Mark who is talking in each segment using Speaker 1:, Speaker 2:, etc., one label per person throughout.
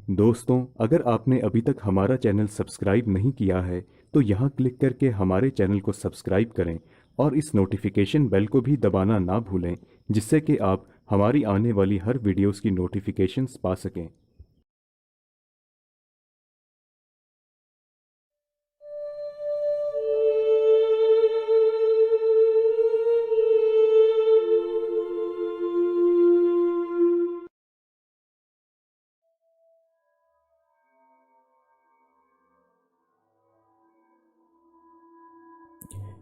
Speaker 1: दोस्तों, अगर आपने अभी तक हमारा चैनल सब्सक्राइब नहीं किया है तो यहाँ क्लिक करके हमारे चैनल को सब्सक्राइब करें और इस नोटिफिकेशन बेल को भी दबाना ना भूलें, जिससे कि आप हमारी आने वाली हर वीडियोस की नोटिफिकेशंस पा सकें।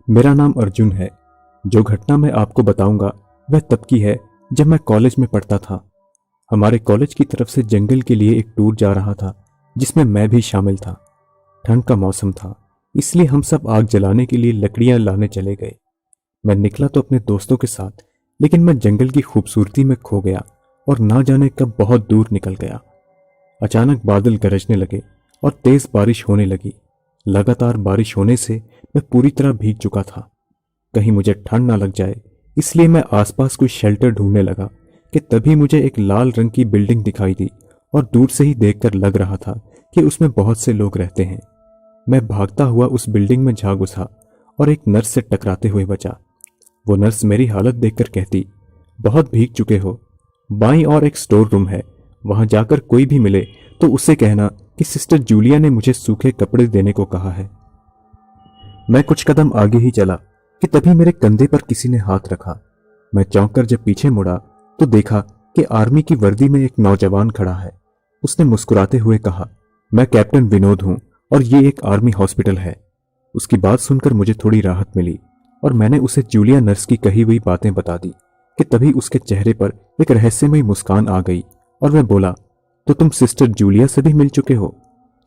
Speaker 1: मेरा नाम अर्जुन है। जो घटना मैं आपको बताऊंगा वह तब की है जब मैं कॉलेज में पढ़ता था। हमारे कॉलेज की तरफ से जंगल के लिए एक टूर जा रहा था, जिसमें मैं भी शामिल था। ठंड का मौसम था, इसलिए हम सब आग जलाने के लिए लकड़ियां लाने चले गए। मैं निकला तो अपने दोस्तों के साथ, लेकिन मैं जंगल की खूबसूरती में खो गया और ना जाने कब बहुत दूर निकल गया। अचानक बादल गरजने लगे और तेज बारिश होने लगी। लगातार बारिश होने से मैं पूरी तरह भीग चुका था। कहीं मुझे ठंड ना लग जाए, इसलिए मैं आसपास कोई शेल्टर ढूंढने लगा कि तभी मुझे एक लाल रंग की बिल्डिंग दिखाई दी और दूर से ही देखकर लग रहा था कि उसमें बहुत से लोग रहते हैं। मैं भागता हुआ उस बिल्डिंग में जा घुसा और एक नर्स से टकराते हुए बचा। वो नर्स मेरी हालत देखकर कहती, बहुत भीग चुके हो, बाईं और एक स्टोर रूम है, वहां जाकर कोई भी मिले तो उसे कहना कि सिस्टर जूलिया ने मुझे सूखे कपड़े देने को कहा है। मैं कुछ कदम आगे ही चला कि तभी मेरे कंधे पर किसी ने हाथ रखा। मैं चौंक कर जब पीछे मुड़ा तो देखा कि आर्मी की वर्दी में एक नौजवान खड़ा है। उसने मुस्कुराते हुए कहा, मैं कैप्टन विनोद हूं और ये एक आर्मी हॉस्पिटल है। उसकी बात सुनकर मुझे थोड़ी राहत मिली और मैंने उसे जूलिया नर्स की कही हुई बातें बता दी कि तभी उसके चेहरे पर एक रहस्यमयी मुस्कान आ गई और वह बोला, तो तुम सिस्टर जूलिया से भी मिल चुके हो?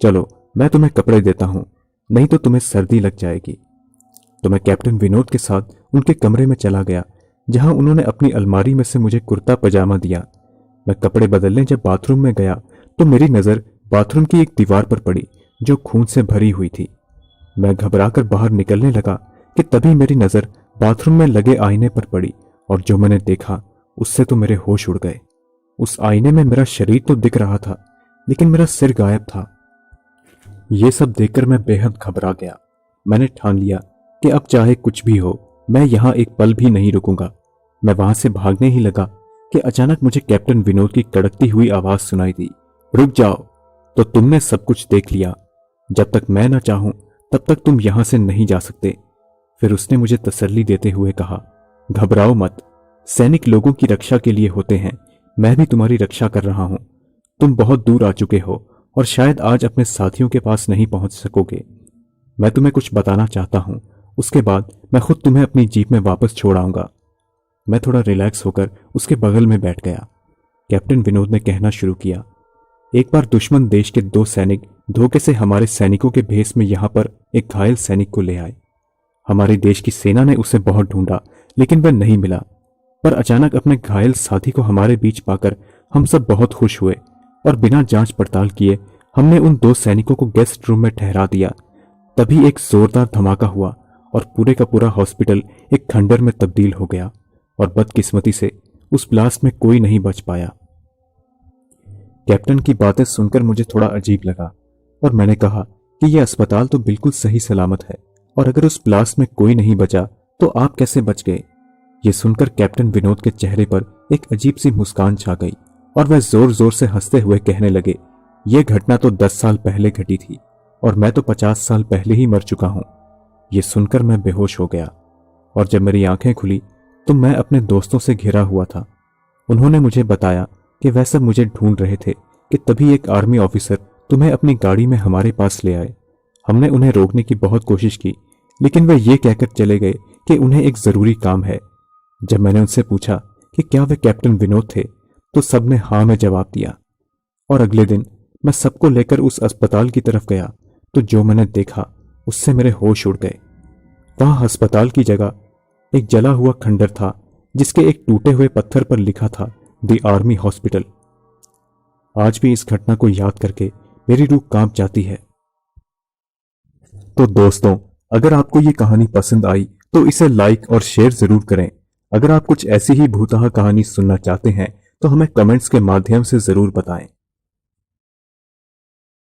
Speaker 1: चलो मैं तुम्हें कपड़े देता हूं, नहीं तो तुम्हें सर्दी लग जाएगी। तो मैं कैप्टन विनोद के साथ उनके कमरे में चला गया, जहां उन्होंने अपनी अलमारी में से मुझे कुर्ता पजामा दिया। मैं कपड़े बदलने जब बाथरूम में गया तो मेरी नजर बाथरूम की एक दीवार पर पड़ी जो खून से भरी हुई थी। मैं घबराकर बाहर निकलने लगा कि तभी मेरी नजर बाथरूम में लगे आईने पर पड़ी और जो मैंने देखा उससे तो मेरे होश उड़ गए। उस आईने में मेरा शरीर तो दिख रहा था, लेकिन मेरा सिर गायब था। यह सब देखकर मैं बेहद घबरा गया। मैंने ठान लिया कि अब चाहे कुछ भी हो, मैं यहां एक पल भी नहीं रुकूंगा। मैं वहां से भागने ही लगा कि अचानक मुझे कैप्टन विनोद की कड़कती हुई आवाज सुनाई दी, रुक जाओ, तो तुमने सब कुछ देख लिया। जब तक मैं ना चाहूं तब तक तुम यहां से नहीं जा सकते। फिर उसने मुझे तसल्ली देते हुए कहा, घबराओ मत, सैनिक लोगों की रक्षा के लिए होते हैं, मैं भी तुम्हारी रक्षा कर रहा हूं। तुम बहुत दूर आ चुके हो और शायद आज अपने साथियों के पास नहीं पहुंच सकोगे। मैं तुम्हें कुछ बताना चाहता हूं, उसके बाद मैं खुद तुम्हें अपनी जीप में वापस छोड़ आऊंगा। मैं थोड़ा रिलैक्स होकर उसके बगल में बैठ गया। कैप्टन विनोद ने कहना शुरू किया, एक बार दुश्मन देश के 2 सैनिक धोखे से हमारे सैनिकों के भेष में यहां पर एक घायल सैनिक को ले आए। हमारे देश की सेना ने उसे बहुत ढूंढा, लेकिन वह नहीं मिला। पर अचानक अपने घायल साथी को हमारे बीच पाकर हम सब बहुत खुश हुए और बिना जांच पड़ताल किए हमने उन 2 सैनिकों को गेस्ट रूम में ठहरा दिया। तभी एक जोरदार धमाका हुआ और पूरे का पूरा हॉस्पिटल एक खंडर में तब्दील हो गया और बदकिस्मती से उस ब्लास्ट में कोई नहीं बच पाया। कैप्टन की बातें सुनकर मुझे थोड़ा अजीब लगा और मैंने कहा कि यह अस्पताल तो बिल्कुल सही सलामत है और अगर उस ब्लास्ट में कोई नहीं बचा तो आप कैसे बच गए? ये सुनकर कैप्टन विनोद के चेहरे पर एक अजीब सी मुस्कान छा गई और वह जोर जोर से हंसते हुए कहने लगे, यह घटना तो 10 साल पहले घटी थी और मैं तो 50 साल पहले ही मर चुका हूं। यह सुनकर मैं बेहोश हो गया और जब मेरी आंखें खुली तो मैं अपने दोस्तों से घिरा हुआ था। उन्होंने मुझे बताया कि वह सब मुझे ढूंढ रहे थे कि तभी एक आर्मी ऑफिसर तुम्हें अपनी गाड़ी में हमारे पास ले आए। हमने उन्हें रोकने की बहुत कोशिश की, लेकिन वे ये कहकर चले गए कि उन्हें एक जरूरी काम है। जब मैंने उनसे पूछा कि क्या वे कैप्टन विनोद थे तो सबने हाँ में जवाब दिया और अगले दिन मैं सबको लेकर उस अस्पताल की तरफ गया तो जो मैंने देखा उससे मेरे होश उड़ गए। वहां अस्पताल की जगह एक जला हुआ खंडर था जिसके एक टूटे हुए पत्थर पर लिखा था, द आर्मी हॉस्पिटल। आज भी इस घटना को याद करके मेरी रूह कांप जाती है। तो दोस्तों, अगर आपको ये कहानी पसंद आई तो इसे लाइक और शेयर जरूर करें। अगर आप कुछ ऐसी ही भूतहा कहानी सुनना चाहते हैं तो हमें कमेंट्स के माध्यम से जरूर बताएं।